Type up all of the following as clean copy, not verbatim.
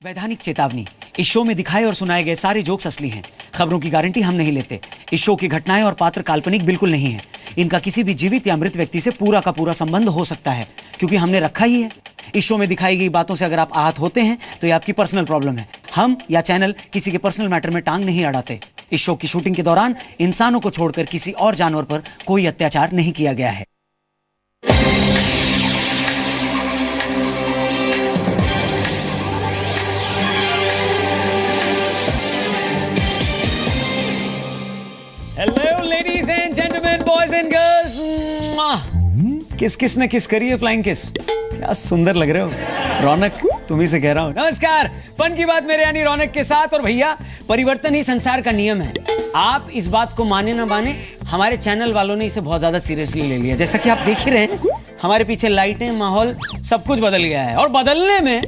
वैधानिक चेतावनी, इस शो में दिखाए और सुनाए गए सारे जोक्स असली हैं। खबरों की गारंटी हम नहीं लेते। इस शो की घटनाएं और पात्र काल्पनिक बिल्कुल नहीं हैं। इनका किसी भी जीवित या मृत व्यक्ति से पूरा का पूरा संबंध हो सकता है, क्योंकि हमने रखा ही है। इस शो में दिखाई गई बातों से अगर आप आहत होते हैं तो ये आपकी पर्सनल प्रॉब्लम है। हम या चैनल किसी के पर्सनल मैटर में टांग नहीं अड़ाते। इस शो की शूटिंग के दौरान इंसानों को छोड़कर किसी और जानवर पर कोई अत्याचार नहीं किया गया है। Hello ladies and gentleman, boys and girls. किस किस ने किस करी है, फ्लाइंग किस। क्या सुंदर लग रहे हो रौनक, तुम्ही से कह रहा हूं। नमस्कार, फन की बात मेरे यानी रौनक के साथ। और भैया, परिवर्तन ही संसार का नियम है। आप इस बात को माने ना माने, हमारे चैनल वालों ने इसे बहुत ज्यादा सीरियसली ले लिया। जैसा कि आप देख ही रहे हैं, हमारे पीछे लाइटें, माहौल सब कुछ बदल गया है। और बदलने में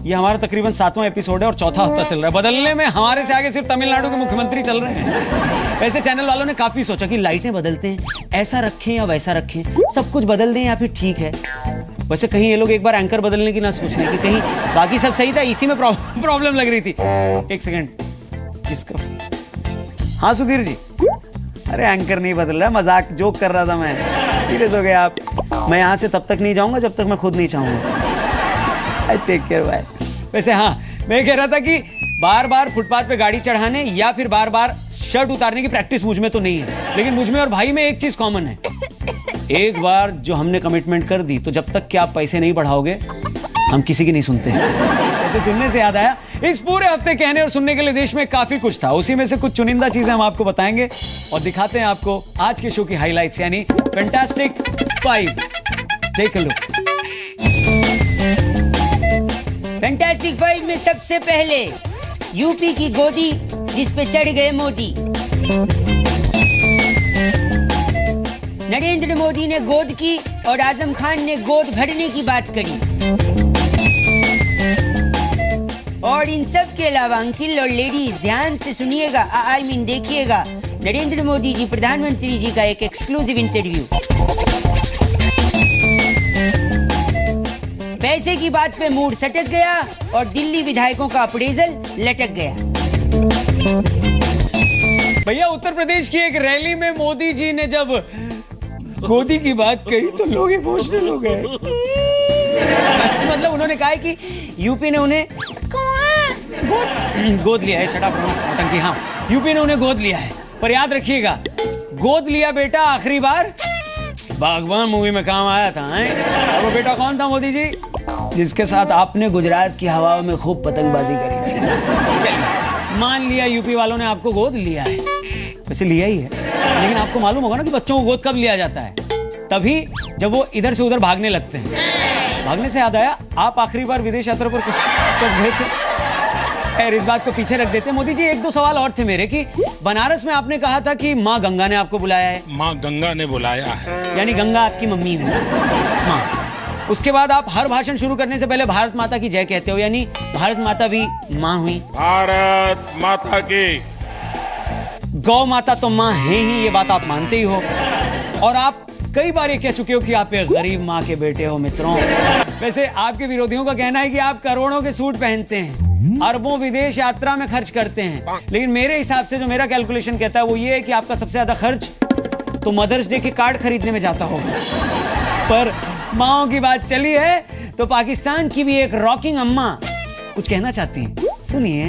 ये हमारा तकरीबन 7वां एपिसोड है और चौथा हफ्ता चल रहा है। बदलने में हमारे से आगे सिर्फ तमिलनाडु के मुख्यमंत्री चल रहे हैं। वैसे चैनल वालों ने काफी सोचा कि लाइटें बदलते हैं, ऐसा रखें या वैसा रखें, सब कुछ बदल दें या फिर ठीक है। वैसे कहीं ये लोग एक बार एंकर बदलने की ना सोच रहे कि कहीं बाकी सब सही था, इसी में प्रॉब्लम लग रही थी। एक सेकंड, किसका? हाँ सुधीर जी, अरे एंकर नहीं बदल रहा, मजाक जोक कर रहा था मैं। सीरियस हो गए आप। मैं यहाँ से तब तक नहीं जाऊंगा जब तक मैं खुद नहीं चाहूंगा। I take care bye. वैसे हाँ, मैं कह रहा था कि बार बार फुटपाथ पे गाड़ी चढ़ाने या फिर बार बार शर्ट उतारने की प्रैक्टिस मुझ में तो नहीं है, लेकिन मुझ में और भाई में एक चीज कॉमन है। एक बार जो हमने कमिटमेंट कर दी, तो जब तक कि आप पैसे नहीं बढ़ाओगे हम किसी की नहीं सुनते। ऐसे सुनने से याद आया, इस पूरे हफ्ते कहने और सुनने के लिए देश में काफी कुछ था। उसी में से कुछ चुनिंदा चीजें हम आपको बताएंगे और दिखाते हैं आपको आज के शो की हाइलाइट्स, यानी fantastic 5। Take a look. Fantastic 5 में सबसे पहले यूपी की गोदी जिस पे चढ़ गए मोदी। नरेंद्र मोदी ने गोद की और आजम खान ने गोद भरने की बात करी। और इन सब के अलावा अंकिल और लेडीज ध्यान से सुनिएगा, आई मीन देखिएगा, नरेंद्र मोदी जी प्रधानमंत्री जी का एक एक्सक्लूसिव इंटरव्यू। पैसे की बात पे मूड सटक गया और दिल्ली विधायकों का अप्रेजल लटक गया। भैया, उत्तर प्रदेश की एक रैली में मोदी जी ने जब गोदी की बात कही तो लोग इमोशनल हो गए। मतलब उन्होंने कहा कि यूपी ने उन्हें गोद लिया है। शट अप नौटंकी। हाँ, यूपी ने उन्हें गोद लिया है, पर याद रखिएगा, गोद लिया बेटा आखिरी बार बागबान मूवी में काम आया था। और वो बेटा कौन था मोदी जी? जिसके साथ आपने गुजरात की हवाओं में खूब पतंगबाजी करी थी। चलिए, मान लिया यूपी वालों ने आपको गोद लिया है, वैसे लिया ही है, लेकिन आपको मालूम होगा ना कि बच्चों को गोद कब लिया जाता है? तभी जब वो इधर से उधर भागने लगते हैं। भागने से याद आया, आप आखिरी बार विदेश यात्रा पर कब गए थे? खैर, इस बात को पीछे रख देते। मोदी जी, एक दो सवाल और थे मेरे कि बनारस में आपने कहा था कि माँ गंगा ने आपको बुलाया है। माँ गंगा ने बुलाया है, यानी गंगा आपकी मम्मी है माँ। उसके बाद आप हर भाषण शुरू करने से पहले भारत माता की जय कहते हो, यानी भारत माता भी माँ हुई। भारत माता की। गौ माता तो माँ है ही, ये बात आप मानते ही हो। और आप कई बार ये कह चुके हो कि आप एक गरीब माँ के बेटे हो। मित्रों, वैसे आपके विरोधियों का कहना है कि आप करोड़ों के सूट पहनते हैं, अरबों विदेश यात्रा में खर्च करते हैं, लेकिन मेरे हिसाब से जो मेरा कैलकुलेशन कहता है वो ये है कि आपका सबसे ज्यादा खर्च तो मदर्स डे के कार्ड खरीदने में जाता होगा। पर माँओं की बात चली है तो पाकिस्तान की भी एक रॉकिंग अम्मा कुछ कहना चाहती हैं, सुनिए।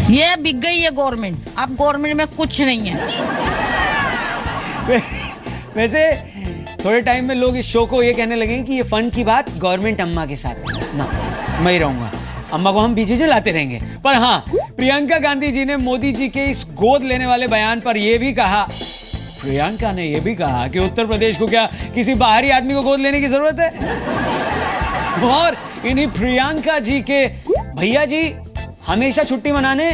ये बिक गई है गवर्नमेंट, अब गवर्नमेंट में कुछ नहीं है। वैसे थोड़े टाइम में लोग इस शो को ये कहने लगेंगे कि ये फन की बात गवर्नमेंट अम्मा के साथ ना, मैं ही रहूंगा, अम्मा को हम बीच बीच में लाते रहेंगे। पर हाँ, प्रियंका गांधी जी ने मोदी जी के इस गोद लेने वाले बयान पर यह भी कहा, प्रियंका ने यह भी कहा कि उत्तर प्रदेश को क्या किसी बाहरी आदमी को गोद लेने की जरूरत है? और इन्हीं प्रियंका जी के भैया जी हमेशा छुट्टी मनाने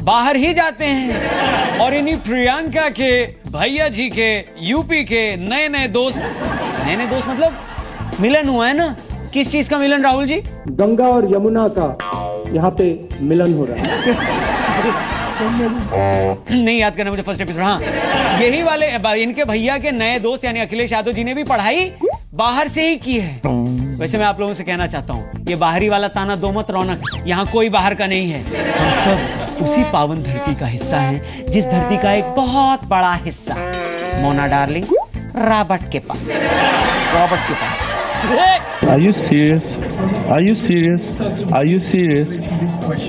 बाहर ही जाते हैं। और इन्हीं प्रियंका के भैया जी के यूपी के नए नए दोस्त मतलब मिलन हुआ है ना। किस चीज का मिलन राहुल जी? गंगा और यमुना का यहाँ पे मिलन हो रहा है। नहीं याद करना मुझे फर्स्ट एपिसोड। हाँ, यही वाले इनके भैया के नए दोस्त यानी अखिलेश यादव जी ने भी पढ़ाई बाहर से ही की है। वैसे मैं आप लोगों से कहना चाहता हूँ, ये बाहरी वाला ताना दो मत रौनक, यहाँ कोई बाहर का नहीं है। हम सब उसी पावन धरती का हिस्सा हैं, जिस धरती का एक बहुत बड़ा हिस्सा मोना डार्लिंग रॉबर्ट के पास। Are you serious? Are you serious? Are you serious?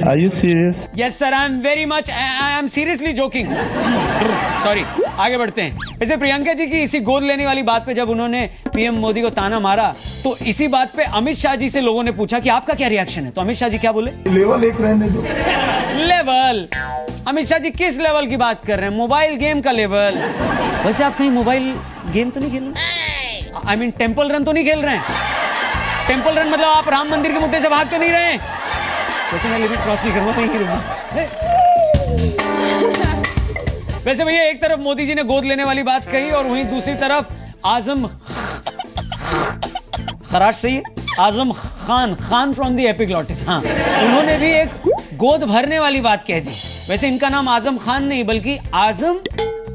Are you serious? Yes sir, I am very much. I am seriously joking. Sorry. आगे बढ़ते हैं। वैसे प्रियंका जी की इसी गोद लेने वाली बात पे जब उन्होंने पीएम मोदी को ताना मारा, तो इसी बात पे अमित शाह जी से लोगों ने पूछा कि आपका क्या रिएक्शन है। तो अमित शाह जी क्या बोले? लेवल एक रहने दो। लेवल? अमित शाह जी किस लेवल की बात कर रहे हैं? मोबाइल गेम का लेवल। वैसे आप कहीं मोबाइल गेम तो नहीं खेल रहे? I mean, टेम्पल रन तो नहीं खेल रहे हैं? टेम्पल रन मतलब आप राम मंदिर के मुद्दे से भाग तो नहीं रहे हैं? वैसे मैं लिमिट क्रॉस नहीं करूंगा। वैसे भैया एक तरफ मोदी जी ने गोद लेने वाली बात कही और वहीं दूसरी तरफ आजम खराश सही है, Azam Khan from the epiglottis, हाँ, उन्होंने भी एक गोद भरने वाली बात कह दी। वैसे इनका नाम आजम खान नहीं बल्कि आजम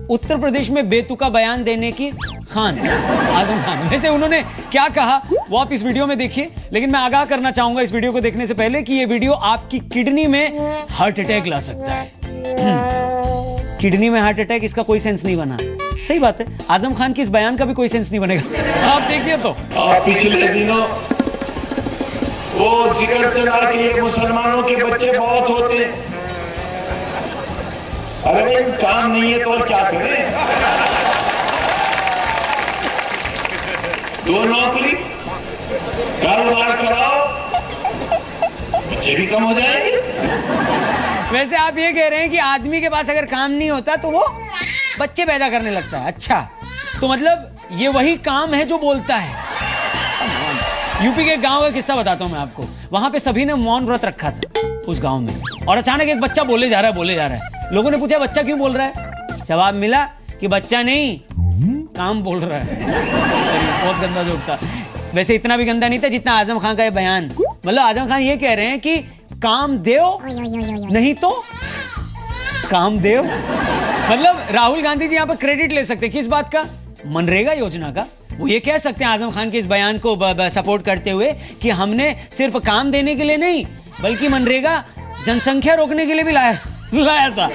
उत्तर प्रदेश में बेतुका बयान देने की खान, आजम खान। वैसे उन्होंने क्या कहा वो आप इस वीडियो में देखिए, लेकिन मैं आगाह करना चाहूंगा इस वीडियो को देखने से पहले कि ये वीडियो आपकी किडनी में हार्ट अटैक ला सकता है। किडनी में हार्ट अटैक, इसका कोई सेंस नहीं बना। सही बात है, आजम खान की इस बयान का भी कोई सेंस नहीं बनेगा। आप देखिए तो। पिछले दिनों वो जिक्र चला कि ये मुसलमानों के बच्चे बहुत होते हैं। अरे भाई काम नहीं है तो और क्या करें? दो नौकरी कारोबार कराओ, बच्चे भी कम हो जाएंगे। वैसे आप ये कह रहे हैं कि आदमी के पास अगर काम नहीं होता तो वो बच्चे पैदा करने लगता है। अच्छा, तो मतलब ये वही काम है जो बोलता है। यूपी के गांव का किस्सा बताता हूं मैं आपको। वहां पे सभी ने मौन व्रत रखा था उस गांव में, और अचानक एक बच्चा बोले जा रहा है। लोगों ने पूछा बच्चा क्यों बोल रहा है? जवाब मिला कि बच्चा नहीं, काम बोल रहा है। बहुत गंदा जोक था। वैसे इतना भी गंदा नहीं था जितना आजम खान का ये बयान। मतलब आजम खान ये कह रहे हैं कि काम देव नहीं तो काम देव। मतलब राहुल गांधी जी यहाँ पर क्रेडिट ले सकते हैं किस बात का? मनरेगा योजना का। वो ये कह सकते हैं आजम खान के इस बयान को सपोर्ट करते हुए कि हमने सिर्फ काम देने के लिए नहीं बल्कि मनरेगा जनसंख्या रोकने के लिए भी लाया था।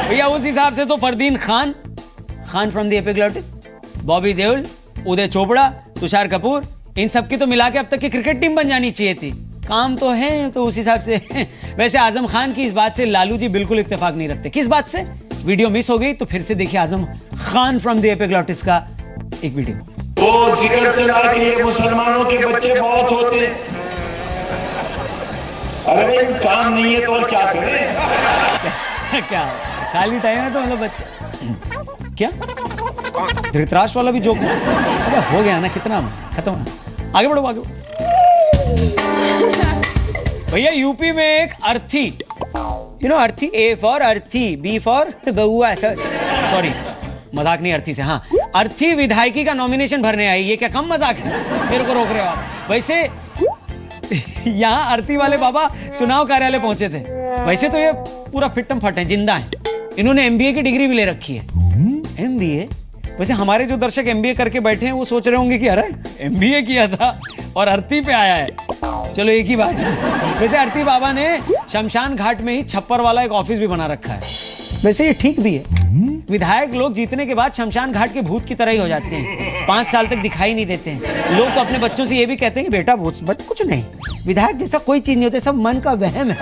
भैया उस हिसाब से तो Fardeen Khan from the epiglottis, Bobby Deol, Uday Chopra, Tushar Kapoor, इन सब की तो मिला के अब तक की क्रिकेट टीम बन जानी चाहिए थी। काम तो है तो उस हिसाब से। वैसे आजम खान की इस बात से लालू जी बिल्कुल इत्तेफाक नहीं रखते। किस बात से? वीडियो मिस हो गई तो फिर से देखिए Azam Khan from the epiglottis का एक वीडियो। वो जिक्र चला कि ये मुसलमानों के बच्चे बहुत होते हैं। अरे भाई काम नहीं है तो और क्या करें? क्या खाली टाइम है तो मतलब बच्चे क्या धृतराष्ट्र वाला भी जोक हो गया ना, कितना खत्म। आगे बढ़ो आगे। भैया यूपी में एक अर्थी, अर्थी, ए फॉर अर्थी, बी फॉर बउआ, सॉरी मजाक नहीं, अर्थी से, हाँ, अर्थी विधायकी का नॉमिनेशन भरने आई। ये क्या कम मजाक है? मेरे को रोक रहे हो आप? वैसे यहाँ अर्थी वाले बाबा चुनाव कार्यालय पहुंचे थे। वैसे तो ये पूरा फिट्टम फट है, जिंदा है। इन्होंने एमबीए की डिग्री भी ले रखी है। एमबीए? वैसे हमारे जो दर्शक एमबीए करके बैठे हैं वो सोच रहे होंगे कि अरे एमबीए किया था और अर्थी पे आया है। चलो एक ही बात है। वैसे अर्थी बाबा ने शमशान घाट में ही छप्पर वाला एक ऑफिस भी बना रखा है। वैसे ये ठीक भी है। विधायक लोग जीतने के बाद शमशान घाट के भूत की तरह ही हो जाते हैं, 5 साल तक दिखाई नहीं देते हैं। लोग तो अपने बच्चों से ये भी कहते हैं कि बेटा कुछ नहीं, विधायक जैसा कोई चीज नहीं होती, सब मन का वहम है।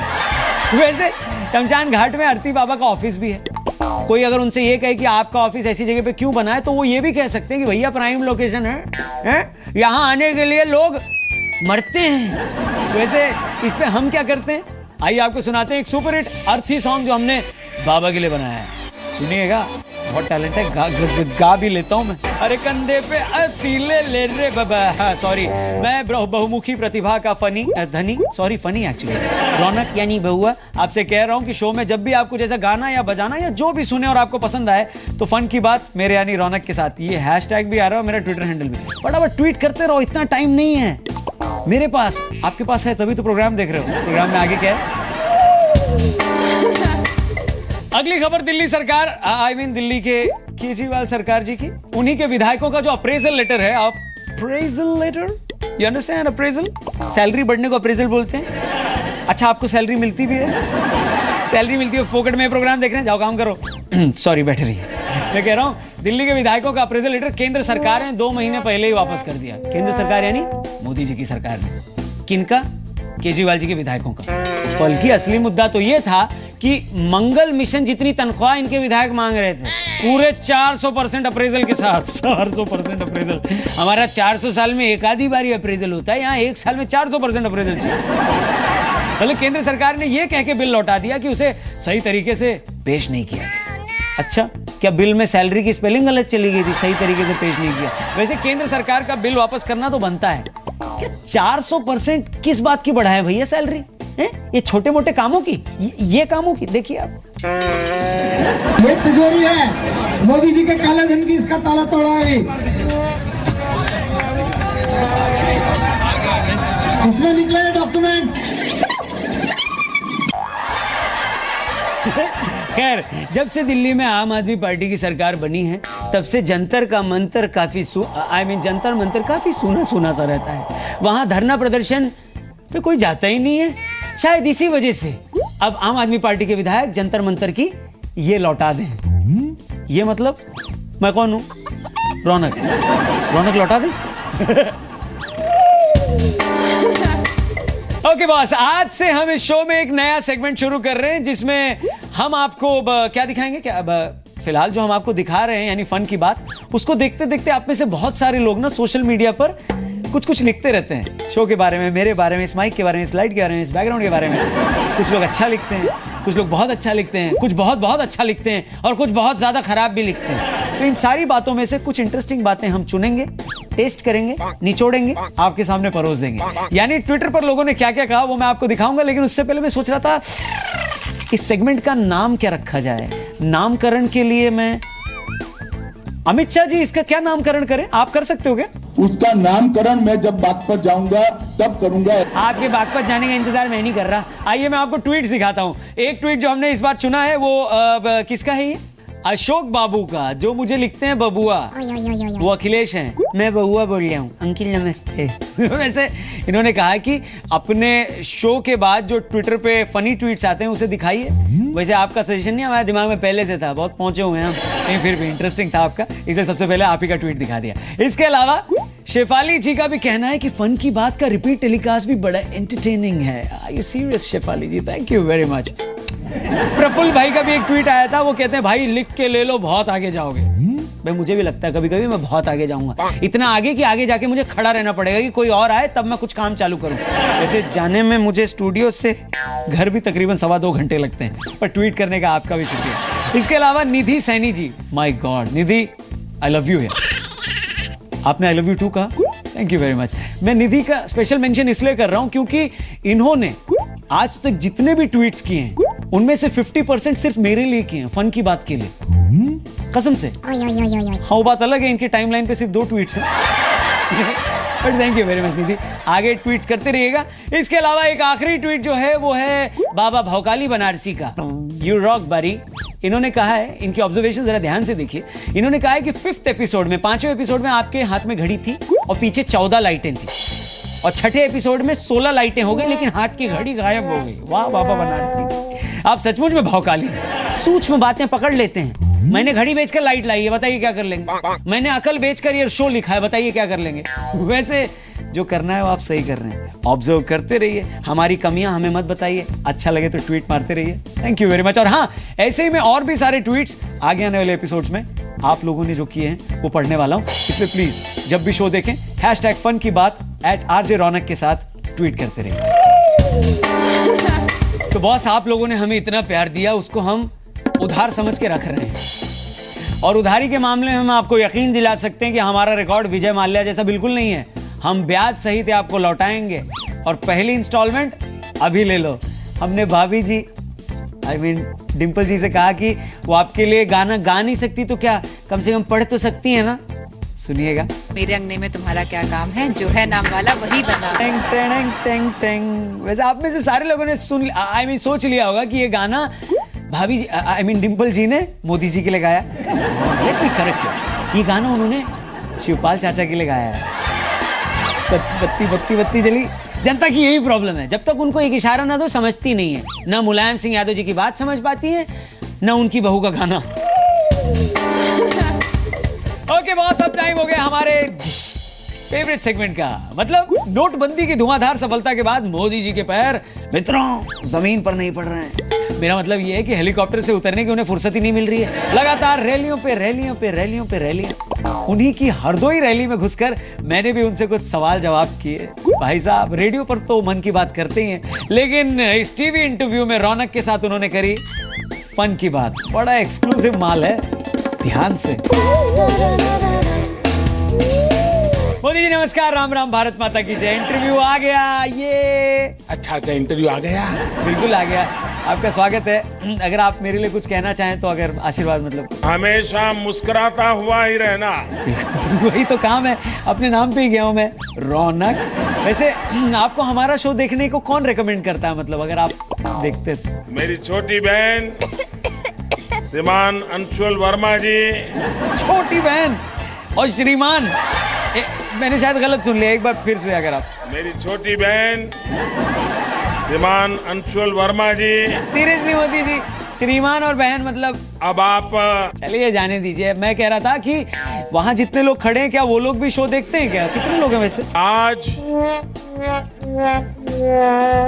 वैसे शमशान घाट में अर्थी बाबा का ऑफिस भी है। कोई अगर उनसे ये कहे कि आपका ऑफिस ऐसी जगह पे क्यों बना है, तो वो ये भी कह सकते हैं कि भैया प्राइम लोकेशन है? यहाँ आने के लिए लोग मरते हैं। वैसे इस पे हम क्या करते हैं, आइए आपको सुनाते हैं एक सुपर हिट अर्थी सॉन्ग जो हमने बाबा के लिए बनाया है। सुनिएगा, बहुत टैलेंट है, गा भी लेता हूँ मैं। अरे कंधे पे अर्थी ले रे बाबा, हाँ सॉरी, मैं बहुमुखी प्रतिभा का फनी एक्चुअली रौनक यानी बहुआ आपसे कह रहा हूँ कि शो में जब भी आपको जैसा गाना या बजाना या जो भी सुने और आपको पसंद आए तो फन की बात मेरे यानी रौनक के साथ। ये हैशटैग भी आ रहा है, मेरा ट्विटर हैंडल भी। फटाफट ट्वीट करते रहो, इतना टाइम नहीं है मेरे पास, आपके पास है तभी तो प्रोग्राम देख रहे हो। प्रोग्राम में आगे क्या है? अगली खबर दिल्ली सरकार, दिल्ली के केजरीवाल सरकार जी की, उन्हीं के विधायकों का जो अप्रेजल लेटर है, आप appraisal letter, you understand appraisal? Salary बढ़ने को अप्रेजल बोलते हैं। अच्छा, आपको सैलरी मिलती भी है? सैलरी मिलती है, फोकट में प्रोग्राम देख रहे हैं, जाओ काम करो। सॉरी, बैठे रहिए। मैं कह रहा हूँ, दिल्ली के विधायकों का अप्रेजल लेटर केंद्र सरकार ने 2 महीने पहले ही वापस कर दिया। केंद्र सरकार यानी मोदी जी की सरकार ने। किनका? केजरीवाल जी के विधायकों का। बल्कि असली मुद्दा तो ये था कि मंगल मिशन जितनी तनख्वाह इनके विधायक मांग रहे थे, पूरे 400% अप्रेजल के साथ। 400% अप्रेजल। हमारा 400 साल में एक आधी बारी अप्रेजल होता है, यहाँ 1 साल में 400% अप्रेजल चाहिए। पहले केंद्र सरकार ने यह कह के बिल लौटा दिया कि उसे सही तरीके से पेश नहीं किया। अच्छा, क्या बिल में सैलरी की स्पेलिंग गलत चली गई थी? सही तरीके से पेश नहीं किया। वैसे केंद्र सरकार का बिल वापस करना तो बनता है। क्या 400% किस बात की बढ़ाए भैया सैलरी? ये छोटे मोटे कामों की, ये कामों की? देखिए आप, ये तिजोरी है, मोदी जी के काले धन की इसका ताला तोड़ा है। इसमें निकले डॉक्यूमेंट। खैर, जब से दिल्ली में आम आदमी पार्टी की सरकार बनी है, तब से जंतर का मंतर काफी जंतर मंतर काफी सूना सूना सा रहता है। वहां धरना प्रदर्शन पे कोई जाता ही नहीं है। शायद इसी वजह से अब आम आदमी पार्टी के विधायक जंतर मंतर की ये लौटा दें। ये मतलब मैं कौन हूं? रौनक। रौनक लौटा दें। ओके बॉस, आज से हम इस शो में एक नया सेगमेंट शुरू कर रहे हैं जिसमें हम आपको क्या दिखाएंगे? क्या फिलहाल जो हम आपको दिखा रहे हैं यानी फन की बात, उसको देखते देखते आप में से बहुत सारे लोग ना सोशल मीडिया पर कुछ कुछ लिखते रहते हैं शो के बारे में, मेरे बारे में, इस माइक के बारे में, इस लाइट के बारे में, इस बैकग्राउंड के बारे में। कुछ लोग अच्छा लिखते हैं, कुछ लोग बहुत अच्छा लिखते हैं, कुछ बहुत बहुत अच्छा लिखते हैं और कुछ बहुत ज्यादा खराब भी लिखते हैं। तो इन सारी बातों में से कुछ इंटरेस्टिंग बातें हम चुनेंगे, टेस्ट करेंगे, निचोड़ेंगे, आपके सामने परोस देंगे। यानी ट्विटर पर लोगों ने क्या क्या कहा वो मैं आपको दिखाऊंगा, लेकिन उससे पहले मैं सोच रहा था इस सेगमेंट का नाम क्या रखा जाए। नामकरण के लिए मैं अमित शाह जी, इसका क्या नामकरण करें? आप कर सकते हो क्या? उसका नामकरण मैं जब बात पर जाऊंगा तब करूंगा। आपके बागपत जाने का इंतजार मैं नहीं कर रहा। आइए मैं आपको ट्वीट दिखाता हूं। एक ट्वीट जो हमने इस बार चुना है वो किसका है? ये अशोक बाबू का, जो मुझे लिखते हैं बबुआ। वो अखिलेश हैं, मैं बबुआ बोल रहा हूँ। अंकिल नमस्ते। वैसे इन्होंने कहा कि अपने शो के बाद जो ट्विटर पे फनी ट्वीट्स आते हैं उसे दिखाइए। वैसे आपका सजेशन नहीं, हमारे दिमाग में पहले से था, बहुत पहुंचे हुए हैं हम, लेकिन फिर भी इंटरेस्टिंग था आपका, इसलिए सबसे पहले आप ही का ट्वीट दिखा दिया। इसके अलावा शेफाली जी का भी कहना है कि फन की बात का रिपीट टेलीकास्ट भी बड़ा एंटरटेनिंग है। Are you serious Shefali ji? Thank you very much. Praful भाई का भी एक ट्वीट आया था, वो कहते हैं भाई लिख के ले लो, बहुत आगे जाओगे। भाई मुझे भी लगता है कभी कभी मैं बहुत आगे जाऊंगा, इतना आगे कि आगे जाके मुझे खड़ा रहना पड़ेगा कि कोई और आए तब मैं कुछ काम चालू करूं। वैसे जाने में मुझे स्टूडियो से घर भी तकरीबन 2.25 घंटे लगते हैं, पर ट्वीट करने का आपका भी शुक्रिया। इसके अलावा Nidhi Saini ji, my God Nidhi, I love you है। आपने आई लव यू टू कहा, थैंक यू वेरी मच। मैं निधि का स्पेशल मेंशन इसलिए कर रहा हूं क्योंकि इन्होंने आज तक जितने भी ट्वीट्स किए हैं उनमें से 50% सिर्फ मेरे लिए किए हैं, फन की बात के लिए, कसम से। हाँ, वो बात अलग है, इनकी टाइमलाइन पे सिर्फ 2 ट्वीट्स हैं। But thank you very much Nidhi, आगे ट्वीट्स करते रहिएगा। इसके अलावा एक आखिरी ट्वीट जो है वो है बाबा भौकाली बनारसी का, यू रॉक बरी। इन्होंने कहा है, इनकी ऑब्जर्वेशन जरा ध्यान से देखिए। इन्होंने कहा है कि 5th एपिसोड में, 5वें एपिसोड में आपके हाथ में घड़ी थी और पीछे 14 लाइटें थी, और 6ठे एपिसोड में 16 लाइटें हो गई लेकिन हाथ की घड़ी गायब हो गई। वाह बाबा बनारसी, आप सचमुच में भौकाली, सूक्ष्म बातें पकड़ लेते हैं। मैंने घड़ी बेचकर लाइट लाई है, बताइए क्या कर लेंगे? मैंने अकल बेचकर ये शो लिखा है, बताइए क्या कर लेंगे? वैसे जो करना है वो आप सही कर रहे हैं। ऑब्जर्व करते रहिए, हमारी कमियां हमें मत बताइए, अच्छा लगे तो ट्वीट मारते रहिए। Thank you very much. और हाँ, ऐसे ही मैं और भी सारे ट्वीट्स आगे आने वाले एपिसोड्स में आप लोगों ने जो किए हैं वो पढ़ने वाला हूं, इसलिए प्लीज जब भी शो देखें #फन की बात @RJ रौनक के साथ ट्वीट करते रहिए। तो बॉस, आप लोगों ने हमें इतना प्यार दिया, उसको हम उधार समझ के रख रहे हैं। और उधारी के मामले में हम आपको यकीन दिला सकते हैं कि हमारा रिकॉर्ड विजय माल्या जैसा बिल्कुल नहीं है। हम ब्याज सहित आपको लौटाएंगे, और पहली इंस्टॉलमेंट अभी ले लो। हमने भाभी जी, डिंपल जी से कहा कि वो आपके लिए गाना गा नहीं सकती तो क्या कम से कम पढ़ तो सकती है ना। सुनिएगा। मेरे अंगने में तुम्हारा क्या काम है, जो है नाम वाला वही बना। Tang tang tang tang. वैसे आप में से सारे लोगों ने सोच लिया होगा कि ये गाना भाभी जी, डिंपल जी ने मोदी जी के लिए गाया। लेट मी करेक्ट इट, ये गाना उन्होंने शिवपाल चाचा के लिए गाया है। बत्ती बत्ती बत्ती जली। जनता की यही प्रॉब्लम है, जब तक उनको एक इशारा ना दो समझती नहीं है। ना मुलायम सिंह यादव जी की बात समझ पाती है, ना उनकी बहू का गाना। ओके बॉस, अब टाइम हो गया हमारे फेवरेट सेगमेंट का, मतलब नोटबंदी की धुआंधार सफलता के बाद मोदी जी के पैर मित्रों जमीन पर नहीं पड़ रहे हैं। मेरा मतलब ये है कि हेलीकॉप्टर से उतरने की उन्हें फुर्सत ही नहीं मिल रही है। लगातार रैलियों पे रैलियों पे रैलियों पे रैलियां। उन्हीं की हरदोई रैली में घुसकर मैंने भी उनसे कुछ सवाल जवाब किए। भाई साहब, रेडियो पर तो मन की बात करते ही हैं, लेकिन इस टीवी इंटरव्यू में रौनक के साथ उन्होंने करी फन की बात। बड़ा एक्सक्लूसिव माल है, ध्यान से। मोदी जी नमस्कार, राम राम, भारत माता की जय। इंटरव्यू आ गया ये। अच्छा इंटरव्यू आ गया। बिल्कुल आ गया, आपका स्वागत है। अगर आप मेरे लिए कुछ कहना चाहें तो, अगर आशीर्वाद मतलब। हमेशा मुस्कुराता हुआ ही रहना। वही तो काम है, अपने नाम पे ही गया हूँ मैं, रौनक। वैसे आपको हमारा शो देखने को कौन रेकमेंड करता है, मतलब अगर आप देखते तो? मेरी छोटी बहन श्रीमान अंशुल वर्मा जी। छोटी बहन और श्रीमान, मैंने शायद गलत सुन लिया, एक बार फिर से अगर आप। मेरी छोटी बहन श्रीमान अंशुल वर्मा जी। सीरियसली मोदी जी, श्रीमान और बहन मतलब? अब आप चलिए जाने दीजिए। मैं कह रहा था कि वहाँ जितने लोग खड़े हैं, क्या वो लोग भी शो देखते हैं क्या? कितने लोग हैं वैसे? आज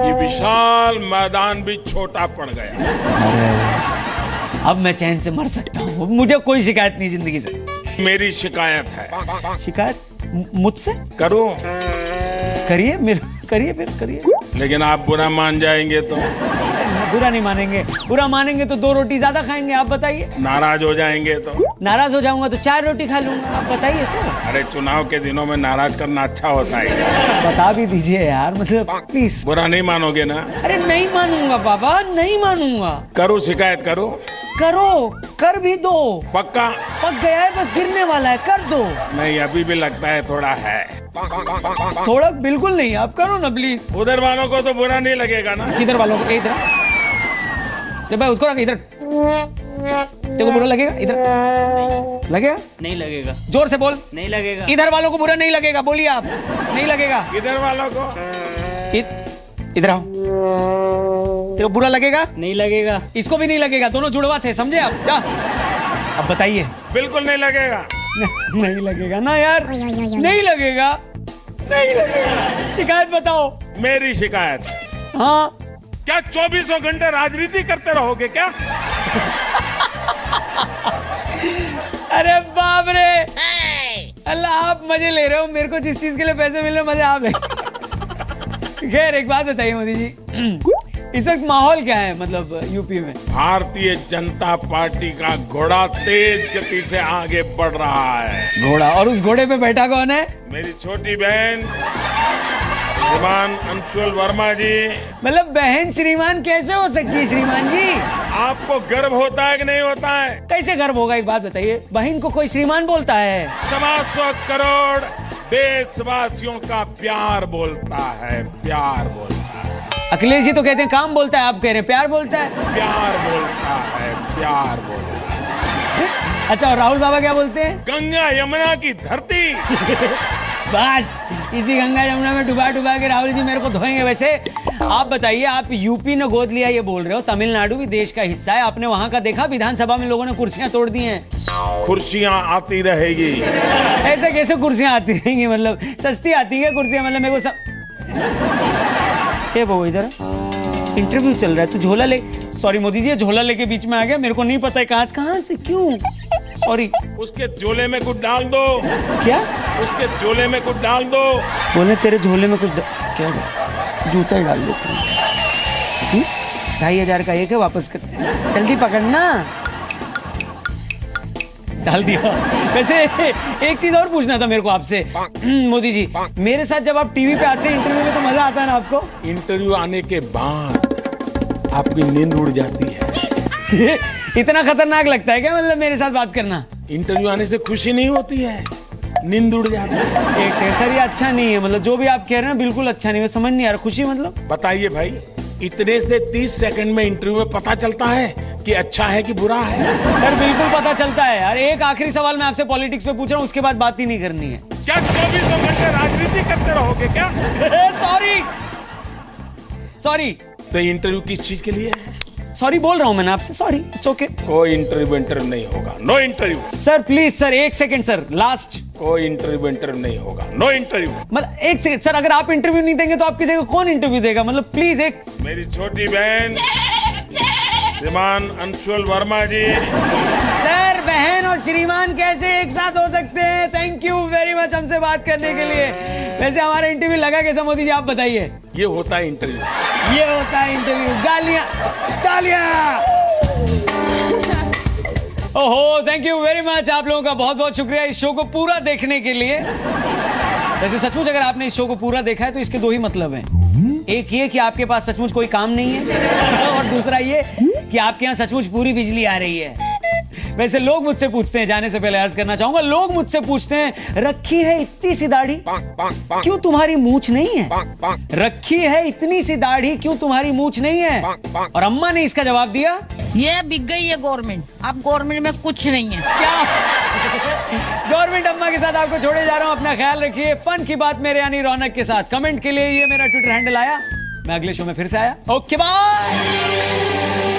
ये विशाल मैदान भी छोटा पड़ गया। अब मैं चैन से मर सकता हूँ, मुझे कोई शिकायत नहीं जिंदगी से। मेरी शिकायत है। शिकायत मुझसे? करूं? करिए, मेरे करिए, फिर करिए। लेकिन आप बुरा मान जाएंगे तो? बुरा नहीं मानेंगे, बुरा मानेंगे तो 2 रोटी ज्यादा खाएंगे। आप बताइए। नाराज हो जाएंगे तो? नाराज हो जाऊंगा तो 4 रोटी खा लूंगा। आप बताइए तो। अरे चुनाव के दिनों में नाराज करना अच्छा होता है। बता भी दीजिए यार, मतलब प्लीज। बुरा नहीं मानोगे ना? अरे नहीं मानूंगा बाबा, नहीं मानूंगा। करूं शिकायत? करूं? करो, कर भी दो। पक्का? पक गया है, बस गिरने वाला है, कर दो। नहीं, अभी भी लगता है थोड़ा है। थोड़ा बिल्कुल नहीं, आप करो ना प्लीज। उधर वालों को तो बुरा नहीं लगेगा ना? किधर वालों को? इधर जब भाई उसको रख, इधर तेरे को बुरा लगेगा? इधर लगेगा? नहीं लगेगा। जोर से बोल। नहीं लगेगा। इधर वालों को बुरा नहीं लगेगा, बोलिए आप। नहीं लगेगा। इधर वालों को? इधर आओ। तेरे को बुरा लगेगा? नहीं लगेगा। इसको भी नहीं लगेगा, दोनों जुड़वा थे, समझे आप? जा अब बताइए। बिल्कुल नहीं लगेगा। नहीं लगेगा ना यार, नहीं लगेगा, नहीं लगेगा। शिकायत बताओ। मेरी शिकायत? हाँ। क्या 24 घंटे राजनीति करते रहोगे क्या? अरे बाप रे, अल्लाह, आप मजे ले रहे हो, मेरे को जिस चीज के लिए पैसे मिल रहे मजे आप ले। खैर एक बात बताइए मोदी जी, इस वक्त माहौल क्या है मतलब यूपी में? भारतीय जनता पार्टी का घोड़ा तेज गति से आगे बढ़ रहा है। घोड़ा? और उस घोड़े पे बैठा कौन है? मेरी छोटी बहन श्रीमान अंशुल वर्मा जी। मतलब बहन श्रीमान कैसे हो सकती है श्रीमान जी? आपको गर्व होता है कि नहीं होता है? कैसे गर्व होगा, एक बात बताइए। बहन को कोई श्रीमान बोलता है? 125 करोड़ देशवासियों का प्यार बोलता है, प्यार बोलता है। अखिलेश जी तो कहते हैं काम बोलता है, आप कह रहे हैं प्यार बोलता है? प्यार बोलता है, प्यार बोलता है। अच्छा, और राहुल बाबा क्या बोलते हैं? गंगा यमुना की धरती। बस इसी गंगा यमुना में डुबा डुबा के राहुल जी मेरे को धोएंगे। वैसे आप बताइए, आप यूपी ने गोद लिया ये बोल रहे हो, तमिलनाडु भी देश का हिस्सा है। आपने वहां का देखा, विधानसभा में लोगों ने कुर्सियां तोड़ दी हैं। कुर्सियां आती रहेगी। ऐसे कैसे कुर्सियां आती रहेंगी, मतलब सस्ती आती है कुर्सियां? मतलब मेरे को सब वो इधर इंटरव्यू चल रहा है, तू झोला ले। सॉरी मोदी जी, झोला लेके बीच में आ गया, मेरे को नहीं पता है कहाँ से क्यों, सॉरी। उसके झोले में कुछ डाल दो। क्या? उसके झोले में कुछ डाल दो। बोले तेरे झोले में कुछ क्या? जूता ही डाल देते हैं। 2500 का एक है, वापस कर, जल्दी पकड़ना। डाल दिया। वैसे एक चीज और पूछना था मेरे को आपसे मोदी जी, मेरे साथ जब आप टीवी पे आते हैं इंटरव्यू में तो मजा आता है ना आपको? इंटरव्यू आने के बाद आपकी नींद उड़ जाती है। इतना खतरनाक लगता है क्या मतलब मेरे साथ बात करना? इंटरव्यू आने से खुशी नहीं होती है, नींद उड़ जाती है। एक सेकंड सर, ये अच्छा नहीं है, मतलब जो भी आप कह रहे हैं बिल्कुल अच्छा नहीं है, समझ नहीं आ रहा। खुशी मतलब? बताइए भाई, इतने से 30 सेकंड में इंटरव्यू में पता चलता है कि अच्छा है कि बुरा है? सर बिल्कुल पता चलता है यार। एक आखिरी सवाल मैं आपसे पॉलिटिक्स पे पूछ रहा हूँ, उसके बाद बात ही नहीं करनी है। क्या 24 घंटे राजनीति करते रहोगे क्या? सॉरी तो इंटरव्यू किस चीज के लिए है? सॉरी बोल रहा हूं मैंने आपसे, सॉरी, इट्स ओके। कोई इंटरव्यू नहीं होगा, no interview. Sir please sir, 1 second sir, last. कोई इंटरव्यू नहीं होगा, नो इंटरव्यू। मतलब 1 सेकंड सर, अगर आप इंटरव्यू नहीं देंगे तो आपकी जगह कौन इंटरव्यू देगा? मतलब प्लीज एक। मेरी छोटी बहन श्रीमान अंशुल वर्मा जी। सर बहन और श्रीमान कैसे एक साथ हो सकते हैं? थैंक यू वेरी मच हमसे बात करने के लिए। वैसे हमारा इंटरव्यू लगा कैसा मोदी जी, आप बताइए। ये होता है इंटरव्यू, ये होता है इंटरव्यू। गालियां, तालियां। ओहो, थैंक यू वेरी मच, आप लोगों का बहुत बहुत शुक्रिया इस शो को पूरा देखने के लिए। वैसे सचमुच अगर आपने इस शो को पूरा देखा है तो इसके 2 ही मतलब हैं। एक ये कि आपके पास सचमुच कोई काम नहीं है, और दूसरा ये कि आपके यहाँ सचमुच पूरी बिजली आ रही है। वैसे लोग मुझसे पूछते हैं, जाने से पहले अर्ज करना चाहूंगा, लोग मुझसे पूछते हैं रखी है इतनी सी दाढ़ी क्यों तुम्हारी मूंछ नहीं है? रखी है इतनी सी दाढ़ी क्यों तुम्हारी मूंछ नहीं है? और अम्मा ने इसका जवाब दिया, ये बिक गई है गवर्नमेंट, अब गवर्नमेंट में कुछ नहीं है। क्या? गवर्नमेंट अम्मा के साथ आपको छोड़े जा रहा हूं। अपना ख्याल रखिए। फन की बात मेरे यानी रौनक के साथ कमेंट के लिए ये मेरा ट्विटर हैंडल आया। मैं अगले शो में फिर से आया। Okay bye.